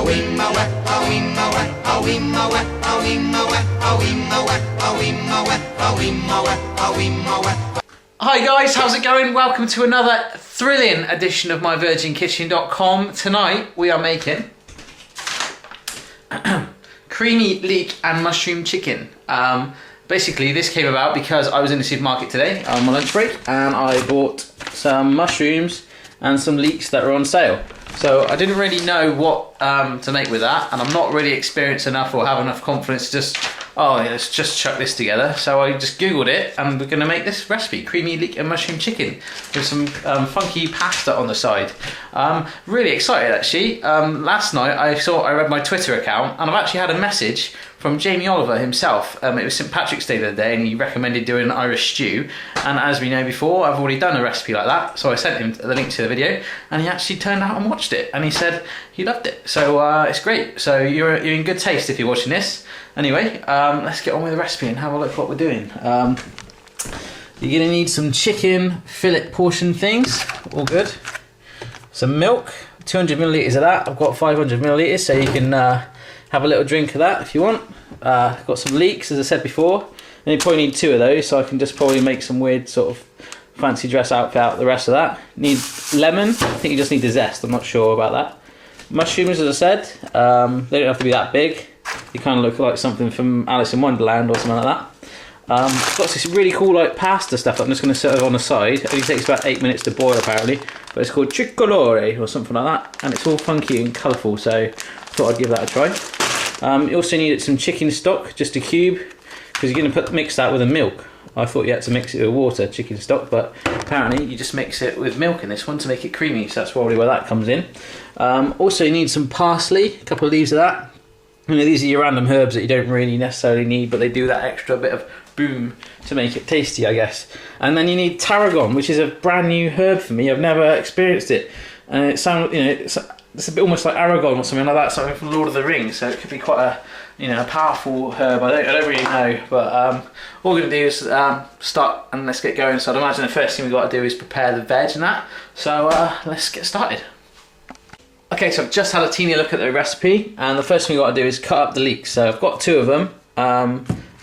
Hi guys, how's it going? Welcome to another thrilling edition of MYVIRGINKITCHEN.com. Tonight we are making creamy leek and mushroom chicken. Basically this came about because I was in the supermarket today on my lunch break and I bought some mushrooms and some leeks that were on sale. So I didn't really know what to make with that, and I'm not really experienced enough or have enough confidence to just, oh yeah, let's just chuck this together. So I just googled it and we're going to make this recipe, creamy leek and mushroom chicken, with some funky pasta on the side. Really excited actually. Last night I read my Twitter account and I've actually had a message from Jamie Oliver himself. It was St. Patrick's Day the other day and he recommended doing an Irish stew, and as we know before, I've already done a recipe like that, so I sent him the link to the video and he actually turned out and watched it and he said he loved it. So it's great. So you're in good taste if you're watching this. Anyway, let's get on with the recipe and have a look at what we're doing. You're going to need some chicken fillet portion things, all good. Some milk, 200 millilitres of that. I've got 500 millilitres, so you can have a little drink of that if you want. Got some leeks, as I said before, and you probably need 2 of those, so I can just probably make some weird sort of fancy dress outfit out of the rest of that. Need lemon, I think you just need the zest, I'm not sure about that. Mushrooms, as I said, they don't have to be that big. You kind of look like something from Alice in Wonderland or something like that. Got this really cool like pasta stuff that I'm just going to serve on the side. It only takes about 8 minutes to boil apparently, but it's called tricolore or something like that, and it's all funky and colourful, so I thought I'd give that a try. You also need some chicken stock, just a cube, because you're going to mix that with the milk. I thought you had to mix it with water, chicken stock, but apparently you just mix it with milk in this one to make it creamy, so that's probably where that comes in. Also you need some parsley, a couple of leaves of that. You know, these are your random herbs that you don't really necessarily need, but they do that extra bit of boom to make it tasty, I guess. And then you need tarragon, which is a brand new herb for me. I've never experienced it, and it sounds, you know, it's a bit almost like Aragon or something like that, something from Lord of the Rings. So it could be quite a, you know, a powerful herb. I don't really know, but all we're gonna do is start and let's get going. So I'd imagine the first thing we've got to do is prepare the veg and that. So let's get started. Okay, so I've just had a teeny look at the recipe, and the first thing we've got to do is cut up the leeks. So I've got 2 of them.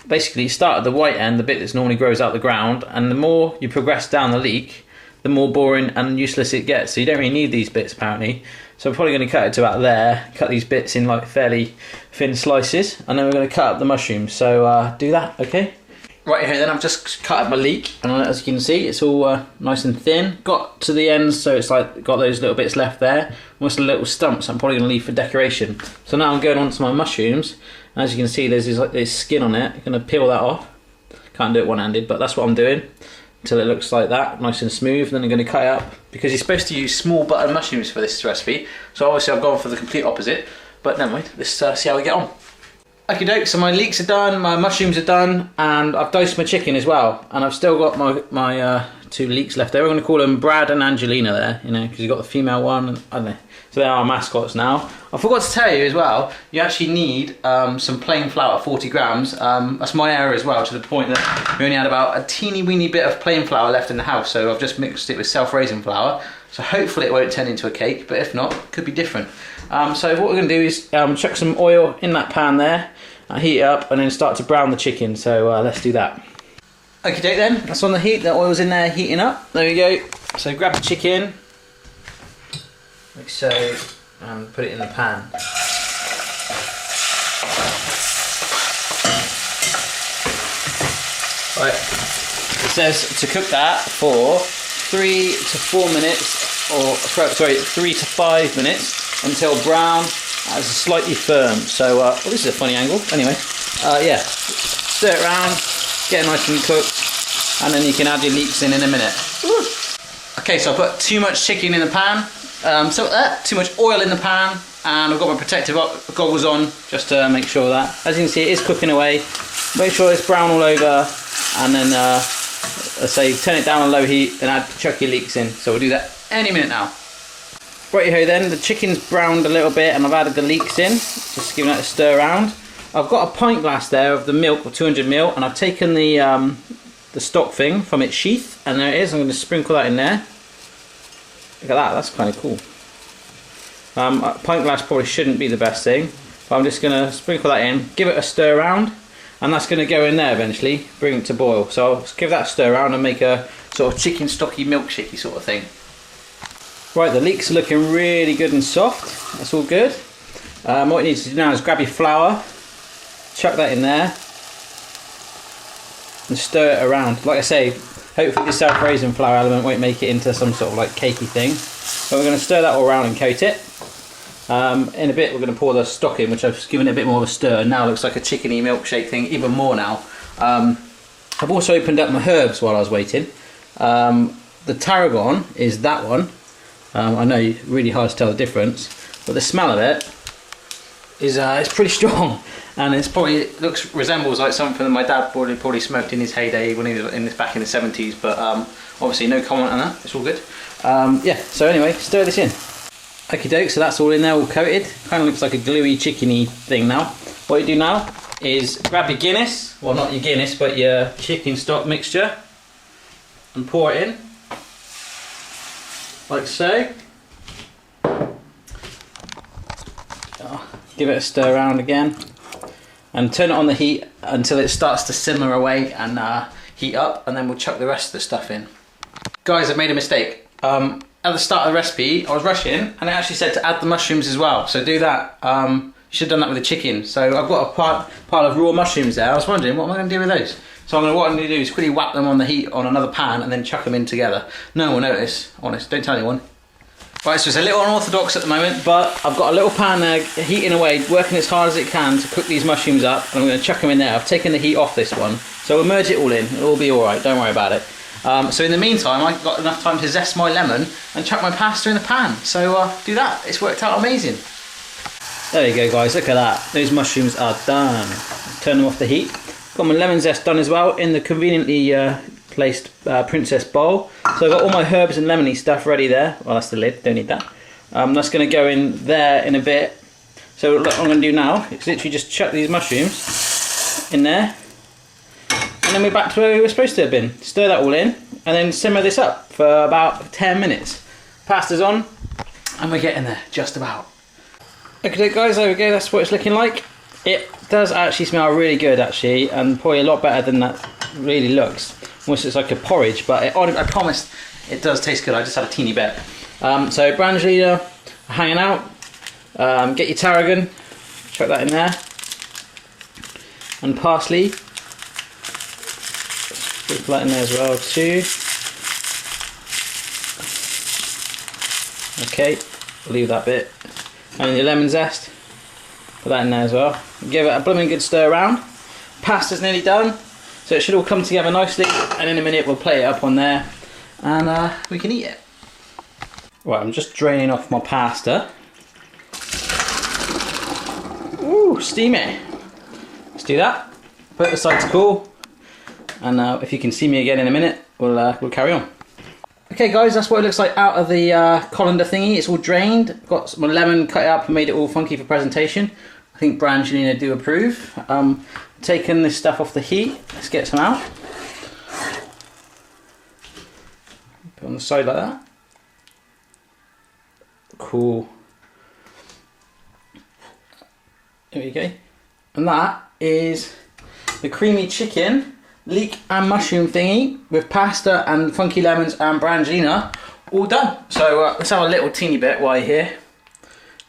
Basically, you start at the white end, the bit that normally grows out the ground, and the more you progress down the leek, the more boring and useless it gets. So you don't really need these bits apparently. So I'm probably going to cut it to about there, cut these bits in like fairly thin slices, and then we're going to cut up the mushrooms. So do that, okay? Right here then, I've just cut up my leek, and as you can see, it's all nice and thin. Got to the ends, so it's like got those little bits left there, almost a little stumps I'm probably going to leave for decoration. So now I'm going on to my mushrooms. As you can see, there's this skin on it. I'm going to peel that off. Can't do it one-handed, but that's what I'm doing until it looks like that, nice and smooth. Then I'm going to cut it up, because you're supposed to use small button mushrooms for this recipe. So obviously I've gone for the complete opposite, but never mind, let's see how we get on. Okay, doke, so my leeks are done, my mushrooms are done, and I've diced my chicken as well. And I've still got my 2 leeks left there. We're going to call them Brad and Angelina there, you know, because you've got the female one, and I don't know. So they are our mascots now. I forgot to tell you as well, you actually need some plain flour, 40 grams. That's my error as well, to the point that we only had about a teeny weeny bit of plain flour left in the house, so I've just mixed it with self-raising flour. So hopefully it won't turn into a cake, but if not, it could be different. So what we're going to do is chuck some oil in that pan there, heat it up, and then start to brown the chicken. So let's do that. Okay, then, that's on the heat, the oil's in there heating up. There we go. So grab the chicken, like so, and put it in the pan. Right, it says to cook that for 3 to 4 minutes, or sorry, 3 to 5 minutes until brown as slightly firm. So, oh, this is a funny angle. Anyway, yeah, stir it around, get it nice and cooked, and then you can add your leeks in a minute. Woo. Okay, so I put too much chicken in the pan. Too much oil in the pan, and I've got my protective goggles on just to make sure that, as you can see, it is cooking away. Make sure it's brown all over, and then let's say turn it down on low heat and chuck your leeks in. So we'll do that any minute now. Right here then, the chicken's browned a little bit and I've added the leeks in, just giving that a stir around. I've got a pint glass there of the milk, of 200ml, and I've taken the stock thing from its sheath, and there it is. I'm going to sprinkle that in there. Look at that, that's kind of cool. A pint glass probably shouldn't be the best thing, but I'm just going to sprinkle that in, give it a stir around, and that's going to go in there eventually, bring it to boil. So I'll give that a stir around and make a sort of chicken stocky milkshakey sort of thing. Right, the leeks are looking really good and soft. That's all good. What you need to do now is grab your flour, chuck that in there, and stir it around. Like I say, hopefully the self-raising flour element won't make it into some sort of like cakey thing. But we're going to stir that all around and coat it. In a bit we're going to pour the stock in, which I've given it a bit more of a stir, and now it looks like a chickeny milkshake thing even more now. I've also opened up my herbs while I was waiting. The tarragon is that one. I know it's really hard to tell the difference, but the smell of it is it's pretty strong, and it resembles like something that my dad probably smoked in his heyday when he was back in the 70s. But obviously no comment on that. It's all good. Yeah. So anyway, stir this in. Okie doke. So that's all in there, all coated. Kind of looks like a gluey, chickeny thing now. What you do now is grab your Guinness. Well, not your Guinness, but your chicken stock mixture, and pour it in. Like so. Give it a stir around again, and turn it on the heat until it starts to simmer away and heat up, and then we'll chuck the rest of the stuff in. Guys, I've made a mistake. At the start of the recipe, I was rushing, and it actually said to add the mushrooms as well. So do that. You should have done that with the chicken. So I've got a pile of raw mushrooms there. I was wondering, what am I going to do with those? So what I'm going to do is quickly whack them on the heat on another pan and then chuck them in together. No one will notice, honest, don't tell anyone. Right, so it's a little unorthodox at the moment, but I've got a little pan there heating away, working as hard as it can to cook these mushrooms up, and I'm going to chuck them in there. I've taken the heat off this one, so we'll merge it all in. It'll all be alright, don't worry about it. So in the meantime, I've got enough time to zest my lemon and chuck my pasta in the pan. So do that, it's worked out amazing. There you go guys, look at that. Those mushrooms are done. Turn them off the heat. Got my lemon zest done as well in the conveniently placed princess bowl. So I've got all my herbs and lemony stuff ready there. Well, that's the lid, don't need that. That's going to go in there in a bit. So what I'm going to do now is literally just chuck these mushrooms in there, and then we're back to where we were supposed to have been. Stir that all in, and then simmer this up for about 10 minutes. Pasta's on, and we're getting there, just about. Okay guys, there we go, that's what it's looking like. It does actually smell really good actually, and probably a lot better than that really looks. Almost it's like a porridge, but I promise it does taste good. I just had a teeny bit. So Brangelina hanging out. Get your tarragon, chuck that in there, and parsley. Put that in there as well too. Okay, leave that bit. And your lemon zest, put that in there as well. Give it a blooming good stir around. Pasta's nearly done, so it should all come together nicely, and in a minute we'll plate it up on there and we can eat it. Right, I'm just draining off my pasta. Ooh, steamy. Let's do that. Put it aside to cool, and if you can see me again in a minute, we'll carry on. Okay guys, that's what it looks like out of the colander thingy. It's all drained. Got some lemon cut up and made it all funky for presentation. I think Brangelina do approve. Taking this stuff off the heat. Let's get some out. Put on the side like that. Cool. There we go. And that is the creamy chicken, leek and mushroom thingy with pasta and funky lemons and Brangelina all done. So let's have a little teeny bit while you're here.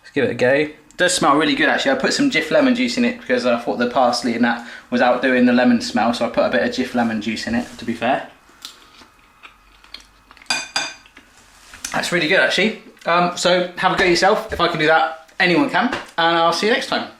Let's give it a go. It does smell really good actually. I put some Jif lemon juice in it because I thought the parsley and that was outdoing the lemon smell, so I put a bit of Jif lemon juice in it, to be fair. That's really good actually. So have a go yourself. If I can do that, anyone can. And I'll see you next time.